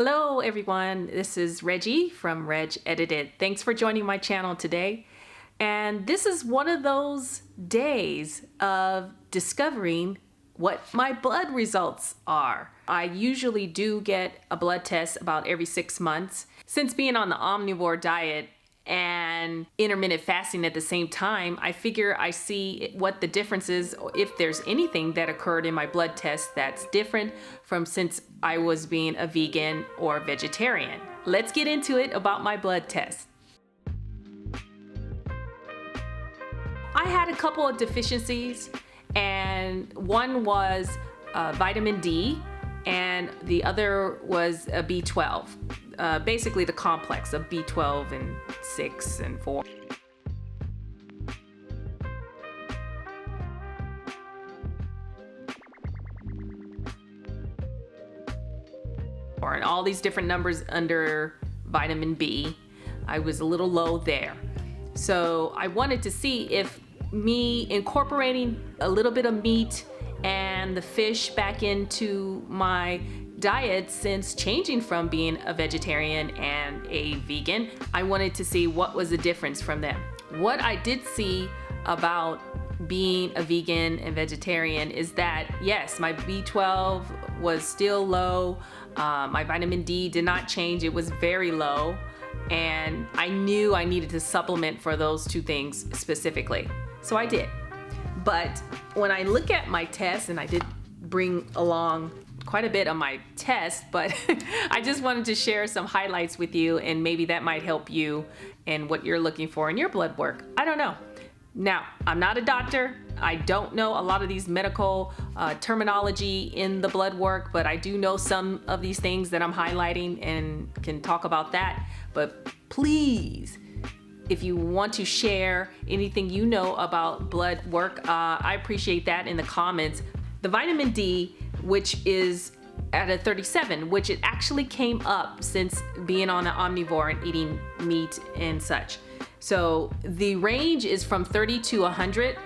Hello everyone, this is Reggie from RegEdited. Thanks for joining my channel today. And this is one of those days of discovering what my blood results are. I usually do get a blood test about every 6 months. Since being on the Omnivore diet and intermittent fasting at the same time, I figure I see what the difference is, if there's anything that occurred in my blood test that's different from since I was being a vegan or vegetarian. Let's get into it about my blood test. I had a couple of deficiencies, and one was vitamin D and the other was a B12. Basically the complex of B12 and 6 and 4. And all these different numbers under vitamin B. I was a little low there. So I wanted to see if me incorporating a little bit of meat and the fish back into my diet since changing from being a vegetarian and a vegan, I wanted to see what was the difference from them. What I did see about being a vegan and vegetarian is that yes, my B12 was still low, my vitamin D did not change, it was very low, and I knew I needed to supplement for those two things specifically. So I did. But when I look at my test, and I did bring along quite a bit on my test, but I just wanted to share some highlights with you, and maybe that might help you in what you're looking for in your blood work. I don't know. Now, I'm not a doctor. I don't know a lot of these medical terminology in the blood work, but I do know some of these things that I'm highlighting and can talk about that. But please, if you want to share anything you know about blood work, I appreciate that in the comments. The vitamin D, which is at a 37, which it actually came up since being on the Omnivore and eating meat and such. So the range is from 30 to 100,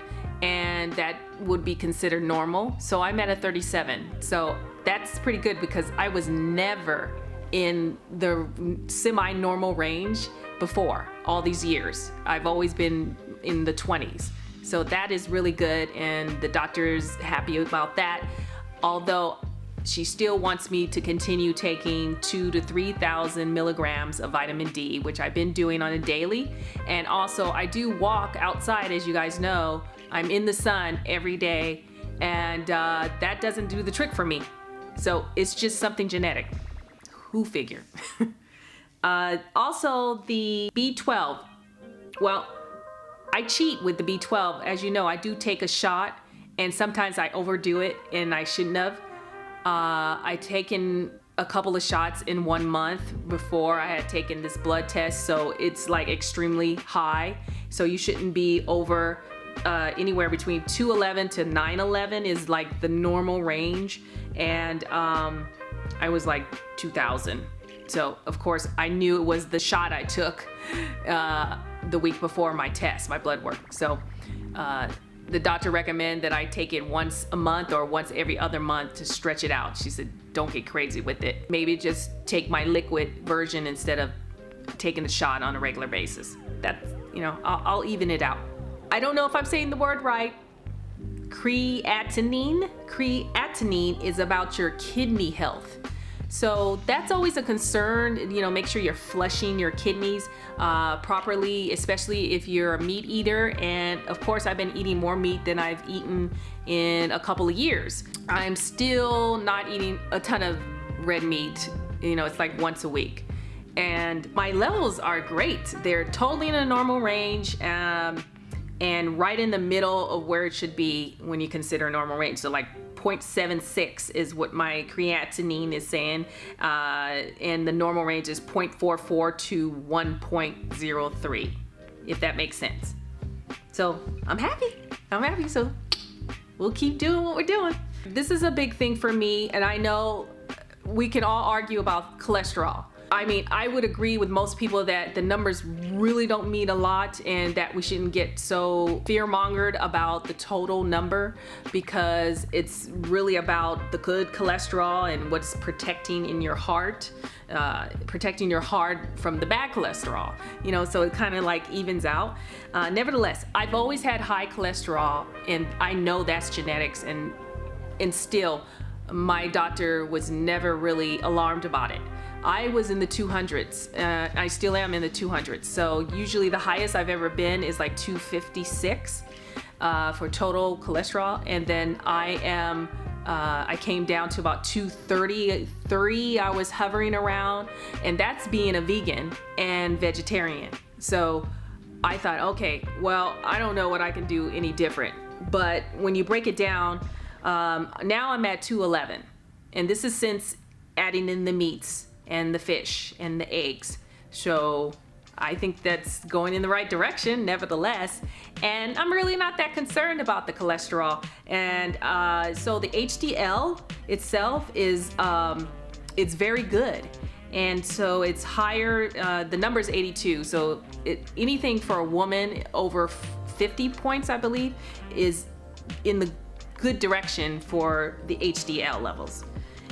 and that would be considered normal. So I'm at a 37. So that's pretty good because I was never in the semi-normal range before all these years. I've always been in the 20s. So that is really good, and the doctor's happy about that. Although she still wants me to continue taking 2,000 to 3,000 milligrams of vitamin D, which I've been doing on a daily. And also I do walk outside, as you guys know. I'm in the sun every day, and that doesn't do the trick for me. So it's just something genetic. Who figured? Also the B12. Well, I cheat with the B12. As you know, I do take a shot, and sometimes I overdo it and I shouldn't have. I'd taken a couple of shots in 1 month before I had taken this blood test, so it's like extremely high. So you shouldn't be over anywhere between 211 to 911 is like the normal range, and I was like 2,000. So of course I knew it was the shot I took the week before my test, my blood work. So the doctor recommended that I take it once a month or once every other month to stretch it out. She said, don't get crazy with it. Maybe just take my liquid version instead of taking the shot on a regular basis. That's, I'll even it out. I don't know if I'm saying the word right. Creatinine. Creatinine is about your kidney health. So that's always a concern, make sure you're flushing your kidneys properly, especially if you're a meat eater. And of course, I've been eating more meat than I've eaten in a couple of years. I'm still not eating a ton of red meat. It's like once a week. And my levels are great. They're totally in a normal range, and right in the middle of where it should be when you consider normal range. So like 0.76 is what my creatinine is saying, and the normal range is 0.44 to 1.03, if that makes sense. So I'm happy, so we'll keep doing what we're doing. This is a big thing for me, and I know we can all argue about cholesterol. I mean, I would agree with most people that the numbers really don't mean a lot, and that we shouldn't get so fear-mongered about the total number, because it's really about the good cholesterol and what's protecting in your heart, protecting your heart from the bad cholesterol, you know, so it kind of like evens out. Nevertheless, I've always had high cholesterol, and I know that's genetics, and still my doctor was never really alarmed about it. I was in the 200s. I still am in the 200s. So usually the highest I've ever been is like 256 for total cholesterol. And then I came down to about 233 I was hovering around. And that's being a vegan and vegetarian. So I thought, okay, well, I don't know what I can do any different. But when you break it down, now I'm at 211. And this is since adding in the meats and the fish and the eggs. So I think that's going in the right direction, nevertheless. And I'm really not that concerned about the cholesterol. And so the HDL itself is it's very good. And so it's higher, the number is 82. So anything for a woman over 50 points, I believe, is in the good direction for the HDL levels.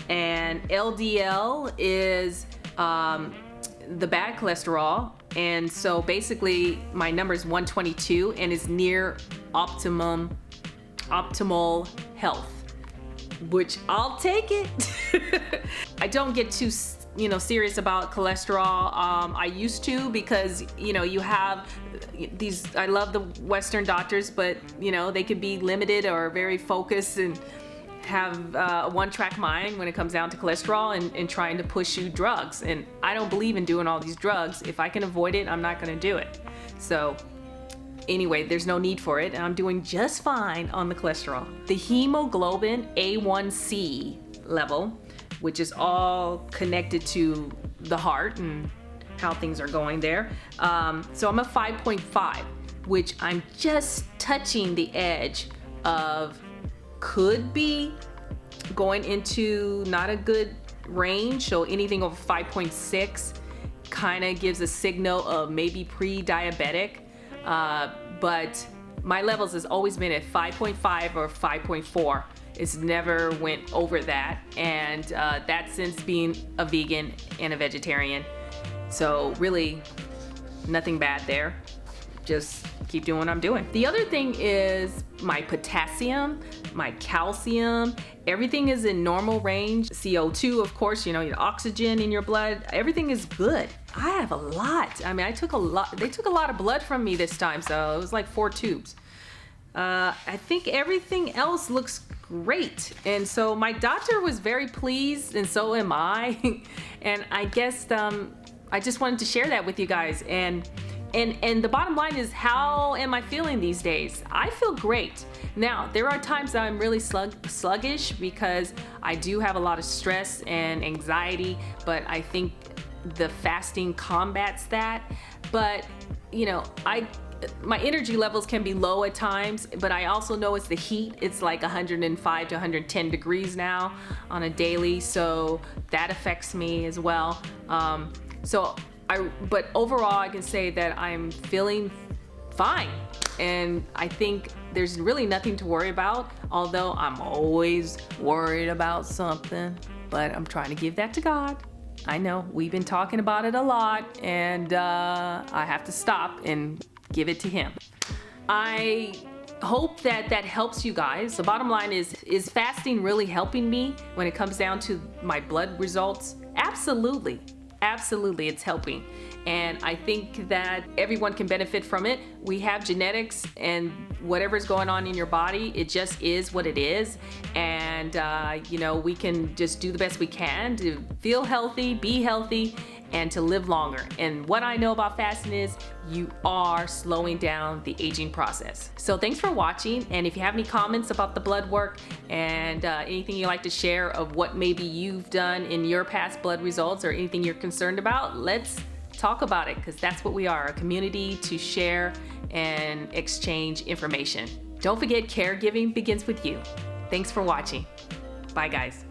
And LDL is the bad cholesterol. And so basically my number is 122 and is near optimal health, which I'll take it. I don't get too serious about cholesterol. I used to, because you have these, I love the Western doctors, but they could be limited or very focused and have a one-track mind when it comes down to cholesterol, and trying to push you drugs. And I don't believe in doing all these drugs. If I can avoid it, I'm not going to do it. So anyway, there's no need for it, and I'm doing just fine on the cholesterol. The hemoglobin A1C level, which is all connected to the heart and how things are going there. So I'm a 5.5, which I'm just touching the edge of could be going into not a good range. So anything over 5.6 kind of gives a signal of maybe pre-diabetic. But my levels has always been at 5.5 or 5.4. It's never went over that. And that's since being a vegan and a vegetarian. So really nothing bad there. Just keep doing what I'm doing. The other thing is my potassium, my calcium, everything is in normal range. CO2, of course, your oxygen in your blood, everything is good. I have a lot. I mean, they took a lot of blood from me this time, so it was like 4 tubes. I think everything else looks great. And so my doctor was very pleased, and so am I. And I guess I just wanted to share that with you guys. And the bottom line is, how am I feeling these days? I feel great. Now, there are times that I'm really sluggish because I do have a lot of stress and anxiety, but I think the fasting combats that. But, my energy levels can be low at times, but I also know it's the heat. It's like 105 to 110 degrees now on a daily, so that affects me as well. But overall, I can say that I'm feeling fine. And I think there's really nothing to worry about, although I'm always worried about something, but I'm trying to give that to God. I know we've been talking about it a lot, and I have to stop and give it to Him. I hope that helps you guys. The bottom line is fasting really helping me when it comes down to my blood results? Absolutely. Absolutely, it's helping. And I think that everyone can benefit from it. We have genetics, and whatever's going on in your body, it just is what it is. And, we can just do the best we can to feel healthy, be healthy, and to live longer. And what I know about fasting is you are slowing down the aging process. So thanks for watching. And if you have any comments about the blood work and anything you'd like to share of what maybe you've done in your past blood results or anything you're concerned about, let's talk about it, because that's what we are, a community to share and exchange information. Don't forget, caregiving begins with you. Thanks for watching. Bye, guys.